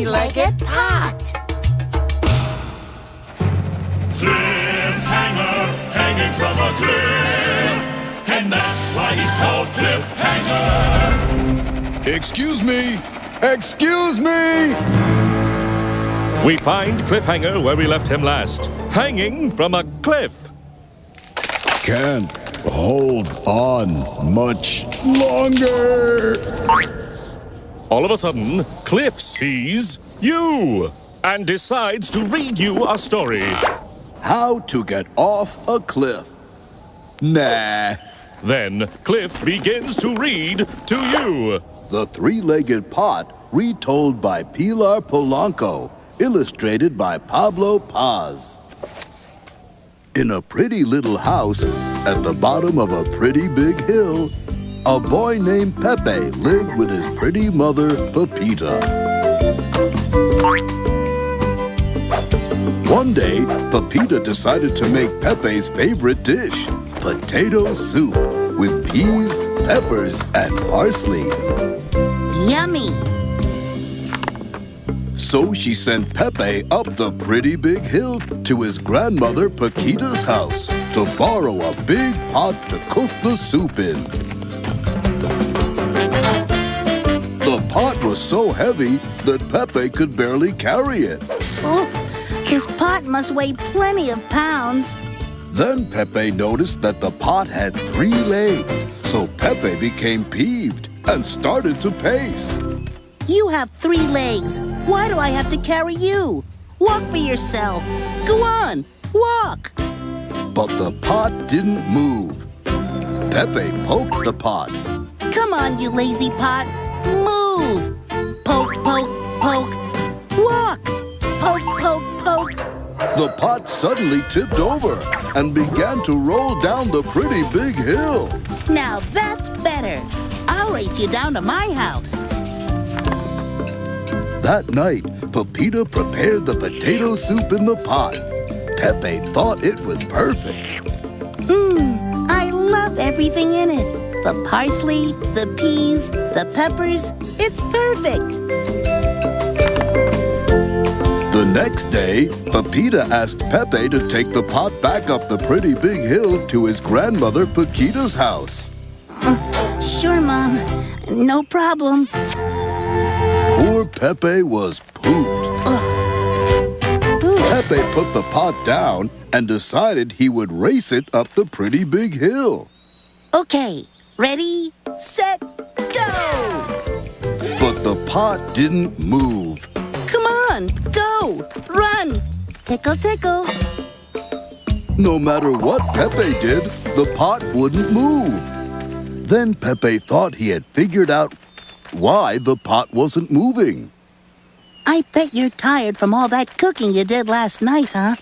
three-legged pot. Cliffhanger, hanging from a cliff. And that's why he's called Cliffhanger. Excuse me! Excuse me! We find Cliffhanger where we left him last, hanging from a cliff. Can't hold on much longer. All of a sudden, Cliff sees you and decides to read you a story. How to get off a cliff. Nah. Then Cliff begins to read to you. The Three-Legged Pot, retold by Pilar Polanco, illustrated by Pablo Paz. In a pretty little house at the bottom of a pretty big hill, a boy named Pepe lived with his pretty mother, Pepita. One day, Pepita decided to make Pepe's favorite dish, potato soup with peas, peppers, and parsley. Yummy. So she sent Pepe up the pretty big hill to his grandmother Paquita's house to borrow a big pot to cook the soup in. The pot was so heavy that Pepe could barely carry it. Oh, this pot must weigh plenty of pounds. Then Pepe noticed that the pot had 3 legs, so Pepe became peeved and started to pace. You have 3 legs. Why do I have to carry you? Walk for yourself. Go on, walk. But the pot didn't move. Pepe poked the pot. Come on, you lazy pot. Move. Poke, poke, poke. Walk. Poke, poke, poke. The pot suddenly tipped over and began to roll down the pretty big hill. Now that's better. I'll race you down to my house. That night, Pepita prepared the potato soup in the pot. Pepe thought it was perfect. I love everything in it. The parsley, the peas, the peppers. It's perfect. The next day, Pepita asked Pepe to take the pot back up the pretty big hill to his grandmother Paquita's house. Sure, Mom. No problem. Poor Pepe was pooped. Pepe put the pot down and decided he would race it up the pretty big hill. Okay, ready, set, go! But the pot didn't move. Come on, go, run, tickle, tickle. No matter what Pepe did, the pot wouldn't move. Then Pepe thought he had figured out why the pot wasn't moving. I bet you're tired from all that cooking you did last night, huh?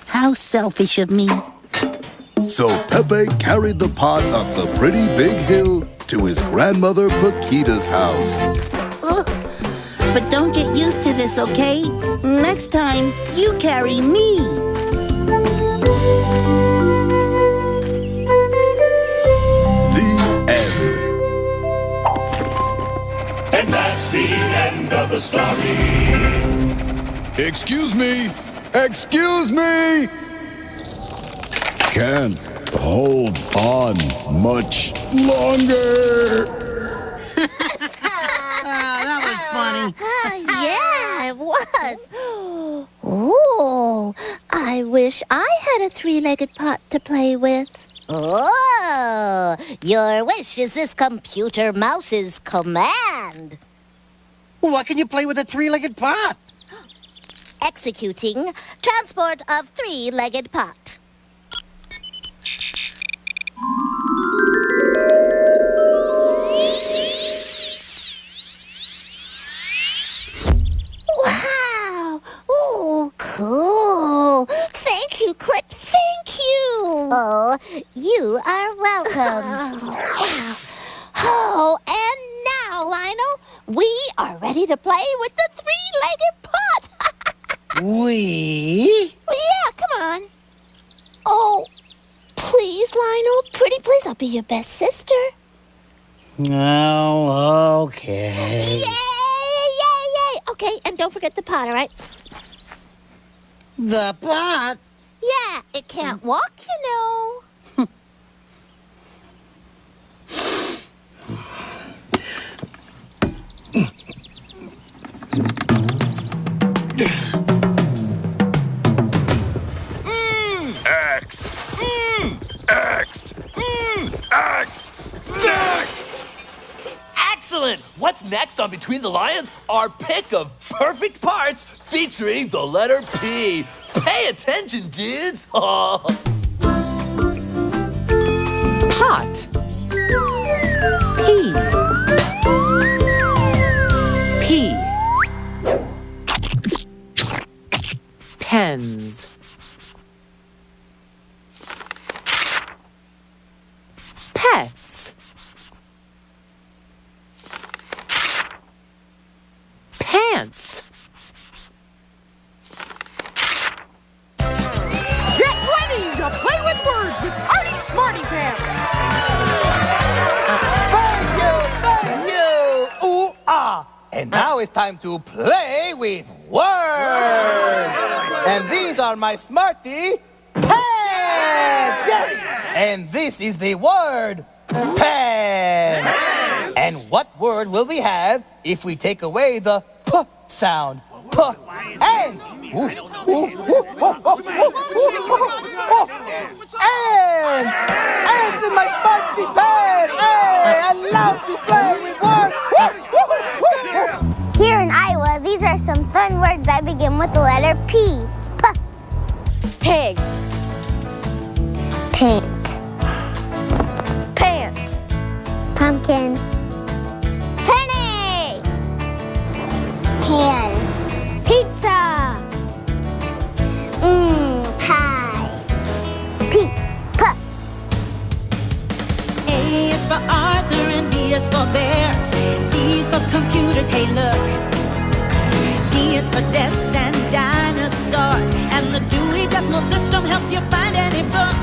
How selfish of me. So Pepe carried the pot up the pretty big hill to his grandmother Paquita's house. Ugh. But don't get used to this, okay? Next time, you carry me. And that's the end of the story. Excuse me! Excuse me! Can't hold on much longer. That was funny. Yeah, it was. Oh, I wish I had a 3-legged pot to play with. Oh, your wish is this computer mouse's command. What can you play with a 3-legged pot? Executing transport of 3-legged pot. Wow. Oh, cool. Thank you, Click. Thank you. Oh, you are welcome. Oh, and now, Lionel, we are ready to play with the 3-legged pot. We? Yeah, come on. Oh, please, Lionel. Pretty please, I'll be your best sister. Oh, okay. Yay, yay, yay. Okay, and don't forget the pot, all right? The pot? Yeah, it can't walk, you know. Axed! Axed! Axed! Next! Excellent! What's next on Between the Lions? Our pick of perfect parts featuring the letter P. Pay attention, dudes! Pot. P. Pens. Pets. Pants. Get ready to play with words with Artie Smarty Pants! Thank you! Ooh, ah! And now it's time to play with words! And these are my Smarty Pants! Yes! And this is the word pants! And what word will we have if we take away the P sound? P. Ants! Ooh, ooh, ooh, oh, oh, oh. Ants! Ants in my Smarty Pants! Hey, I love to play with words! Here in Iowa, these are some fun words that begin with the letter P. Pig. Paint. Pants. Pumpkin. Penny. Pan. Pizza. Pie. A is for Arthur and B is for bears. C is for computers, hey look. D is for desks and dinosaurs. And the Dewey Decimal System helps you find any book.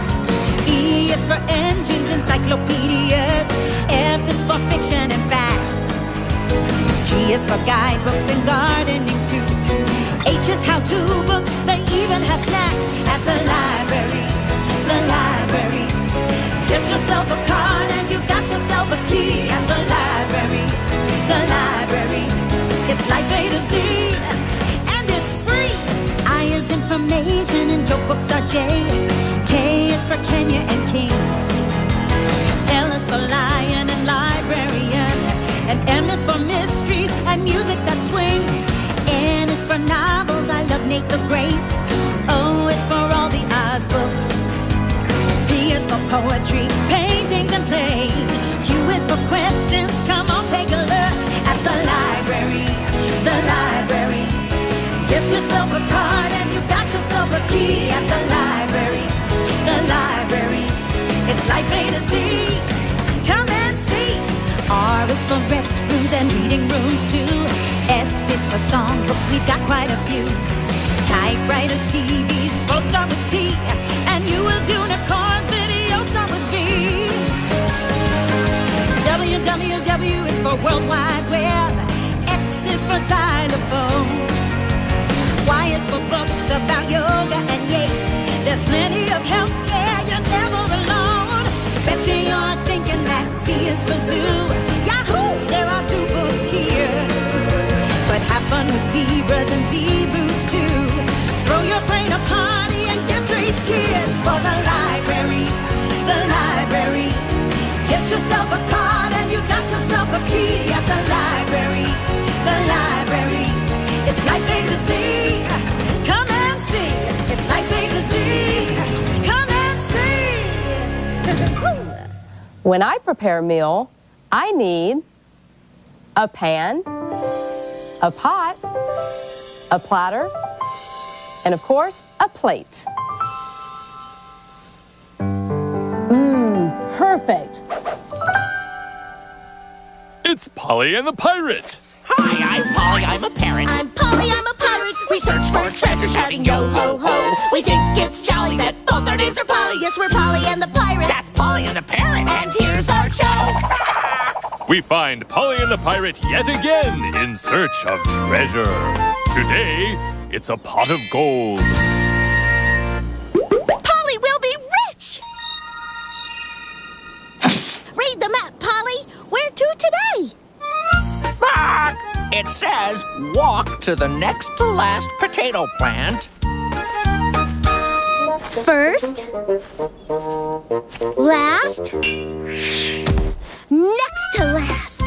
E is for engines, encyclopedias. F is for fiction and facts. G is for guidebooks and gardening too. H is how-to books, they even have snacks at the library. The library. Get yourself a card and you've got yourself a key at the library. The library. It's life A to Z, and it's free. I is information and joke books are J. K is for Kenya and Kings. L is for lion and librarian. And M is for mysteries and music that swings. N is for novels, I love Nate the Great. O is for all the Oz books. P is for poetry, paintings and plays. Q is for questions, come on take a look at the library. The library. Get yourself a card and you've got yourself a key at the library. The library. It's life A to Z. Come and see. R is for restrooms and reading rooms too. S is for songbooks, we've got quite a few. Typewriters, TVs, both start with T. And U is unicorns, videos start with V. WWW is for World Wide Web. X is for xylophone. Y is for books about yoga and Yates. There's plenty of help, yeah, you're never alone. Bet you're thinking that Z is for zoo. Yahoo, there are zoo books here. But have fun with zebras and zebus too. Throw your brain a party and get 3 cheers for the library. The library. Get yourself a card and you've got yourself a key at the library. The library. It's life A to Z. Come and see. It's life A to Z. Come and see. When I prepare a meal, I need a pan, a pot, a platter, and of course, a plate. Perfect. It's Polly and the Pirate. Hi, I'm Polly, I'm a parrot. I'm Polly, I'm a pirate. We search for treasure, shouting yo ho ho. We think it's jolly that both our names are Polly. Yes, we're Polly and the pirate. That's Polly and the parrot. And here's our show. we find Polly and the pirate yet again in search of treasure. Today, it's a pot of gold. Polly will be rich! Read the map, Polly. Where to today? Bark! It says, walk to the next to last potato plant. First. Last. Next to last.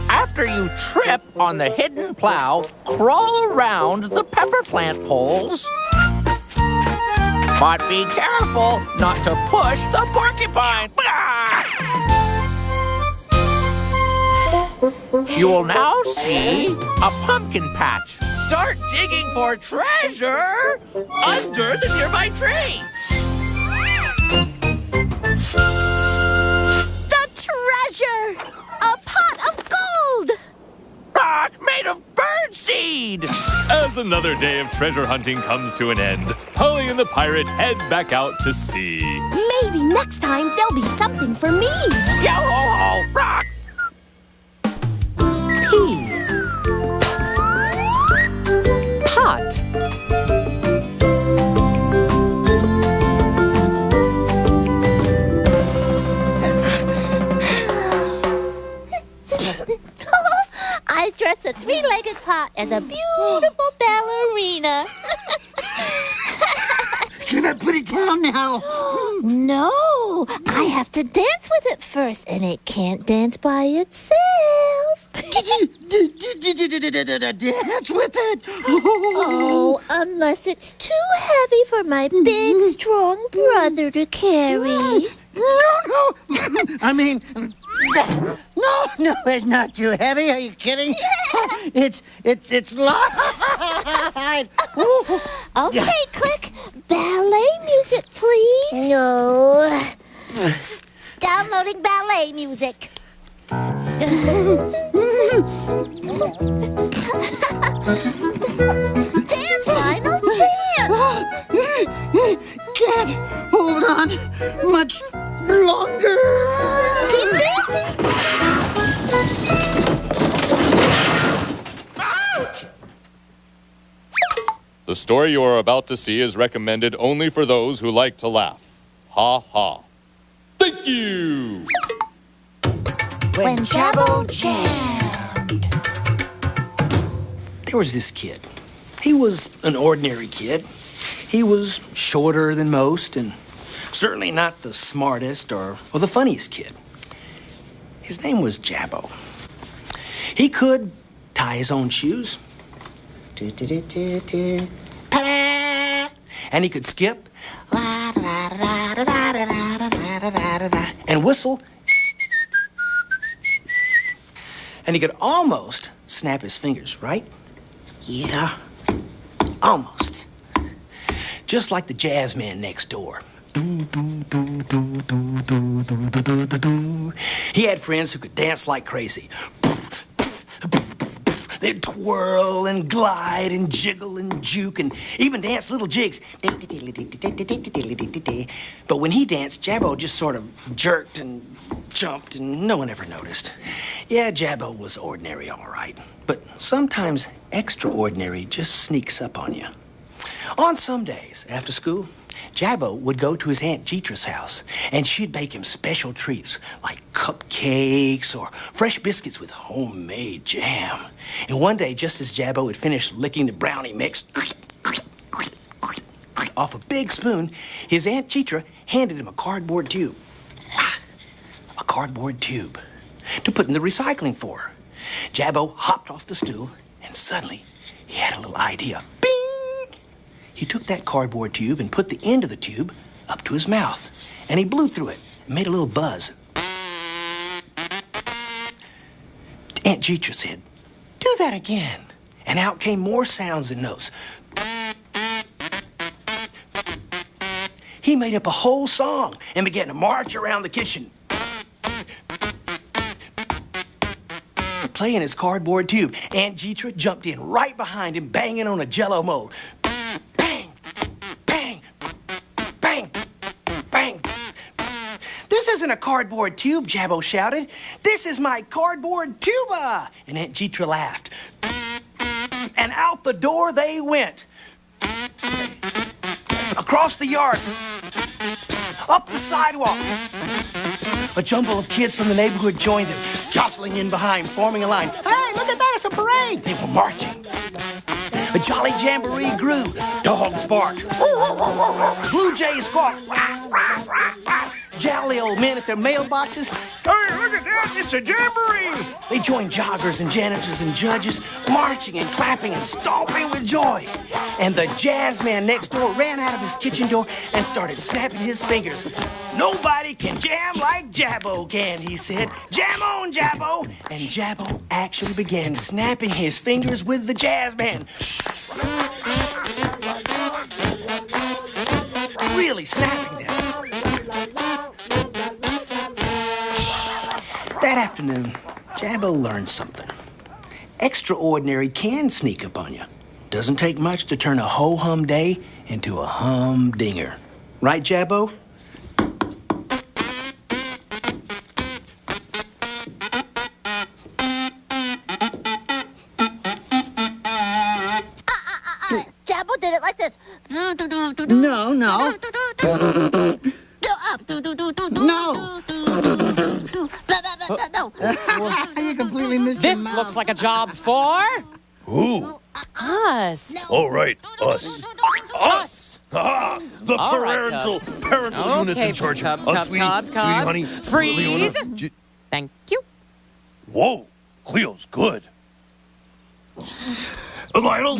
After you trip on the hidden plow, crawl around the pepper plant poles. But be careful not to push the porcupine. You will now see a pumpkin patch. Start digging for treasure under the nearby tree. The treasure! A pot of gold! Rock made of birdseed! As another day of treasure hunting comes to an end, Polly and the pirate head back out to sea. Maybe next time there'll be something for me. Yo-ho-ho, rock! Pot. I dress a three-legged pot as a beautiful ballerina. Can I put it down now? No, I have to dance with it first, and it can't dance by itself. Dance with it? Oh, unless it's too heavy for my big, strong brother to carry. No. I mean, no, it's not too heavy. Are you kidding? It's light. Okay, click. Ballet music, please. No. Downloading ballet music. Dance, Lionel, dance! Can't hold on much longer. Keep dancing. Ouch! The story you are about to see is recommended only for those who like to laugh. Ha ha. Thank you! When Jabo jammed. There was this kid. He was an ordinary kid. He was shorter than most and certainly not the smartest or the funniest kid. His name was Jabo. He could tie his own shoes. And he could skip. And whistle. And he could almost snap his fingers, right? Yeah, almost. Just like the jazz man next door. He had friends who could dance like crazy. They'd twirl and glide and jiggle and juke and even dance little jigs. But when he danced, Jabo just sort of jerked and jumped and no one ever noticed. Yeah, Jabo was ordinary, all right. But sometimes extraordinary just sneaks up on you. On some days, after school, Jabo would go to his Aunt Jetra's house, and she'd bake him special treats like cupcakes or fresh biscuits with homemade jam. And one day, just as Jabo had finished licking the brownie mix off a big spoon, his Aunt Jetra handed him a cardboard tube. A cardboard tube to put in the recycling for. Jabo hopped off the stool, and suddenly he had a little idea. Bing! He took that cardboard tube and put the end of the tube up to his mouth, and he blew through it and made a little buzz. Aunt Jetra said, "Do that again." And out came more sounds and notes. He made up a whole song and began to march around the kitchen, playing his cardboard tube. Aunt Jetra jumped in right behind him, banging on a Jell-O mold. Bang, bang, bang, bang. This isn't a cardboard tube, Jabo shouted. This is my cardboard tuba. And Aunt Jetra laughed. And out the door they went. Across the yard. Up the sidewalk. A jumble of kids from the neighborhood joined them, jostling in behind, forming a line. Hey, look at that, it's a parade. They were marching. A jolly jamboree grew. Dogs barked. Blue jays squawked. Jolly old men at their mailboxes. Hey, look at that, it's a jamboree. They joined joggers and janitors and judges, marching and clapping and stomping with joy. And the jazz man next door ran out of his kitchen door and started snapping his fingers. Nobody can jam like Jabo can, he said. Jam on, Jabo. And Jabo actually began snapping his fingers with the jazz man. Really snapping them. That afternoon, Jabo learned something. Extraordinary can sneak up on you. Doesn't take much to turn a ho-hum day into a humdinger. Right, Jabo? Jabo did it like this. No. No. You completely missed your This mouth. looks like a job for Who? us. All right, us. Us. Ah, the All right, parental Cubs. units in charge. Cubs, Sweetie, Cubs, sweetie, Cubs. honey. Freeze. Leona, Thank you. Whoa, Cleo's good. Lionel?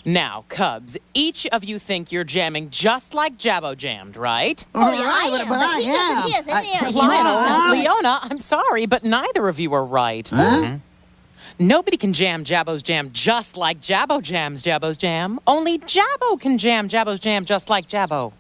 Now, Cubs, each of you think you're jamming just like Jabo jammed, right? Oh, yeah, but I am. Lionel, Leona, I'm sorry, but neither of you are right. Huh? Nobody can jam Jabo's jam just like Jabo jams Jabo's jam. Only Jabo can jam Jabo's jam just like Jabo.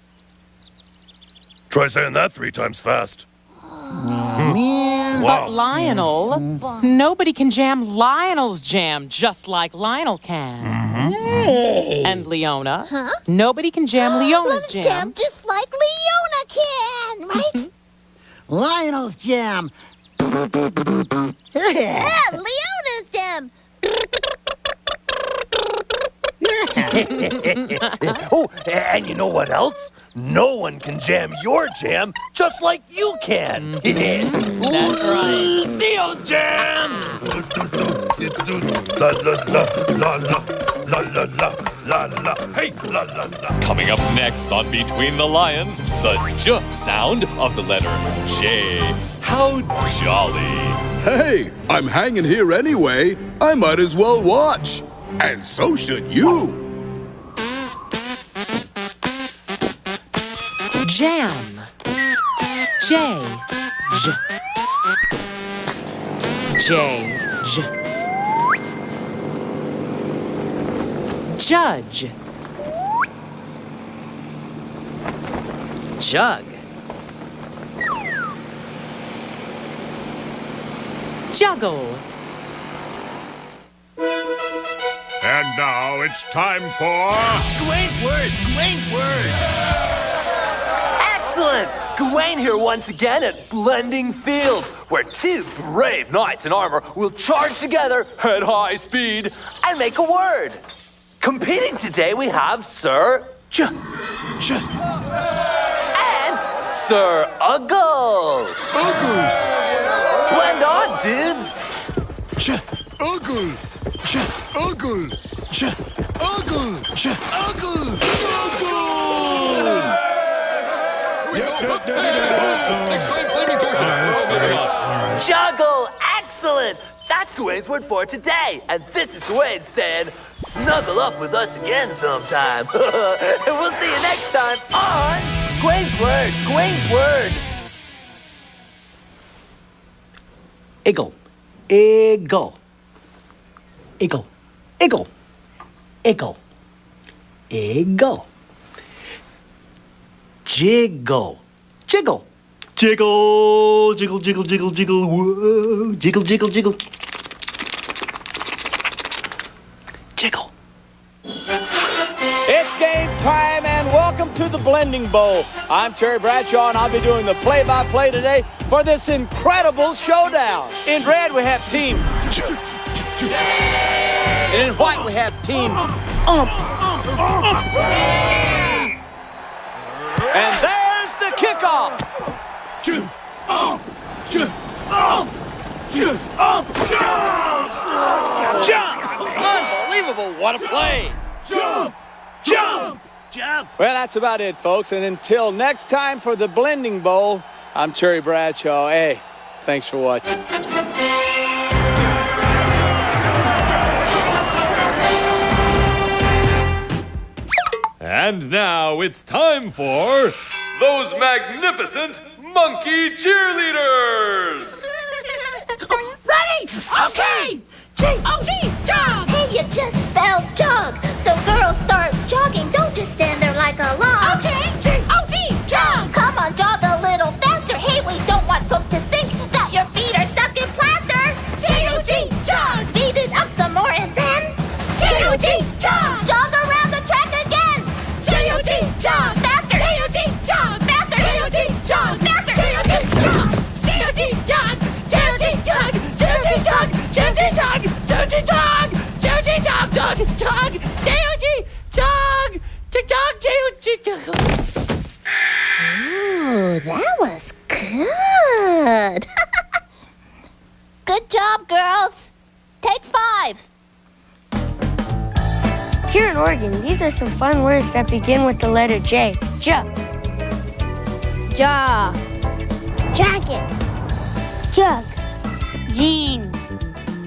Try saying that 3 times fast. Man. Wow. But Lionel, nobody can jam Lionel's jam just like Lionel can. Hey. And Leona, nobody can jam Leona's Let's jam just like Leona can, right? Lionel's jam. Yeah, Leona's jam. Oh, and you know what else? No one can jam your jam just like you can. That's right. Theo's jam! La la la la la la la la la. Hey, la la la. Coming up next on Between the Lions, the J sound of the letter J. How jolly. Hey, I'm hanging here anyway. I might as well watch. And so should you. Jam. J. J. J. J. Judge. Jug. Juggle. And now it's time for... Gawain's word! Gawain's word! Excellent! Gawain here once again at Blending Fields, where 2 brave knights in armor will charge together at high speed and make a word. Competing today we have Sir and Sir Uggle. Blend on, dudes. Uggle! Uggle! Uggle! Uggle! Next time, flaming torches. Maybe not. Juggle! Excellent! That's Gawain's word for today. And this is Gawain saying, snuggle up with us again sometime. And we'll see you next time on Gawain's Word. Gawain's Word. Iggle. Iggle. Iggle. Iggle. Iggle. Iggle. Jiggle. Jiggle. Jiggle. Jiggle, jiggle, jiggle, jiggle. Whoa. Jiggle, jiggle, jiggle. Jiggle. It's game time, and welcome to the blending bowl. I'm Terry Bradshaw, and I'll be doing the play-by-play today for this incredible showdown. In red, we have Team and in white, we have Team And there's the kickoff. Jump! Unbelievable, what a play! Jump! Jump! Jump! Well, that's about it, folks. And until next time for the Blending Bowl, I'm Terry Bradshaw. Hey, thanks for watching. And now it's time for those magnificent monkey cheerleaders! Ready? Okay! G-O-G, jog! Hey, you just spelled jog. So girls start jogging. Don't just stand there like a log. Okay, G-O-G, jog! Come on, jog a little faster. Hey, we don't want folks to think that your feet are stuck in plaster. G-O-G, jog! Speed it up some more and then G-O-G, jog! jog around the track again. G-O-G, jog! Faster. G-O-G, jog! Faster. G-O-G, jog! Faster. G-O-G, jog! G-O-G, jog! G-O-G, jog! G-O-G, jog! G-O-G, jog! G-O-G, jog! G-O-G, jog! Jog! Jog! G-O-G, jog! Jog! G-O-G, jog! Ooh, that was good. Good job, girls. Take 5. Here in Oregon, these are some fun words that begin with the letter J. Jaw. Jacket. Jug. Jeans.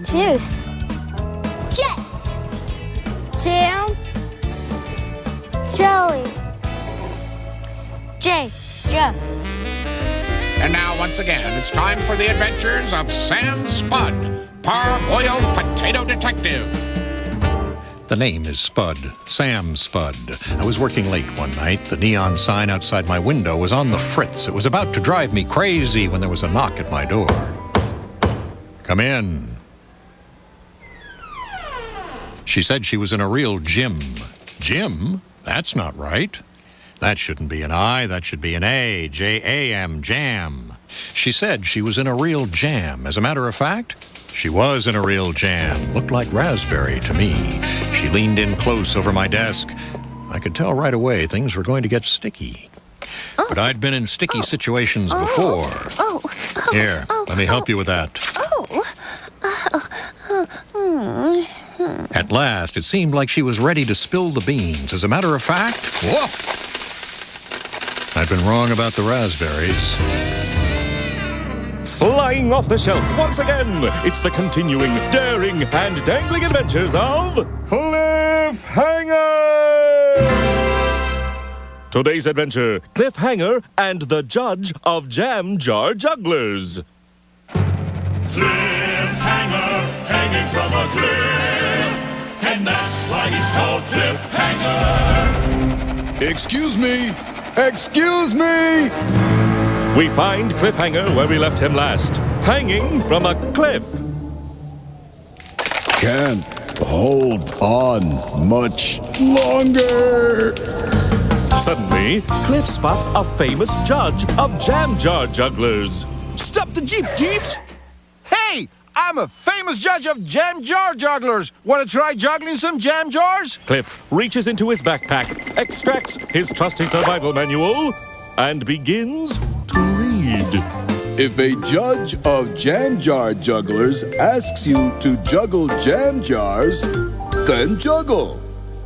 Tooth. Jet. Jam. Jelly. J. Jug. And now, once again, it's time for the adventures of Sam Spud, parboiled potato detective. The name is Spud, Sam Spud. I was working late one night. The neon sign outside my window was on the fritz. It was about to drive me crazy when there was a knock at my door. Come in. She said she was in a real gym. Gym? That's not right. That shouldn't be an I, that should be an A. J-A-M, jam. She said she was in a real jam. As a matter of fact, she was in a real jam. Looked like raspberry to me. She leaned in close over my desk. I could tell right away things were going to get sticky. But I'd been in sticky situations before. Here, let me help you with that. At last, it seemed like she was ready to spill the beans. As a matter of fact, whoa! I'd been wrong about the raspberries. Flying off the shelf once again, it's the continuing, daring, and dangling adventures of Cliffhanger! Today's adventure, Cliffhanger and the Judge of Jam Jar Jugglers. Cliffhanger, hanging from a cliff, and that's why he's called Cliffhanger. Excuse me! Excuse me! We find Cliffhanger where we left him last, hanging from a cliff. Can't hold on much longer. Suddenly, Cliff spots a famous judge of Jam Jar Jugglers. Stop the Jeep, Jeeps! Hey, I'm a famous judge of Jam Jar Jugglers. Want to try juggling some jam jars? Cliff reaches into his backpack, extracts his trusty survival manual, and begins to read. If a judge of Jam Jar Jugglers asks you to juggle jam jars, then juggle.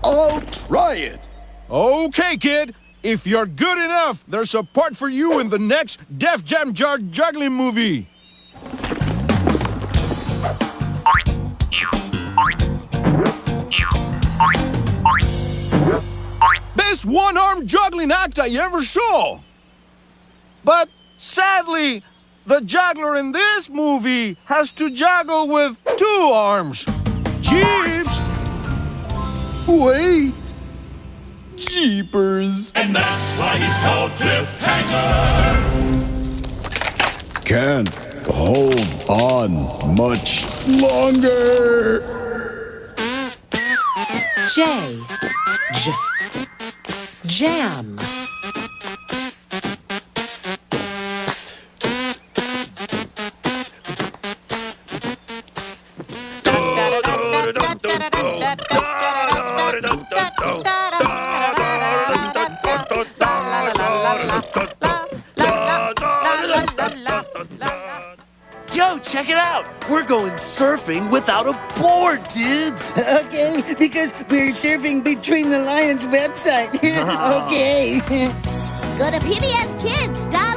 I'll try it. Okay, kid. If you're good enough, there's a part for you in the next Def Jam Jar Juggling movie. Best one-armed juggling act I ever saw. But sadly, the juggler in this movie has to juggle with 2 arms. Jeeps! Wait! Jeepers! And that's why he's called Cliffhanger. Can't hold on much longer. Jam. check it out. We're going surfing without a board, dudes. Okay, because we're surfing between the Lions website. Okay. Go to PBSKids.org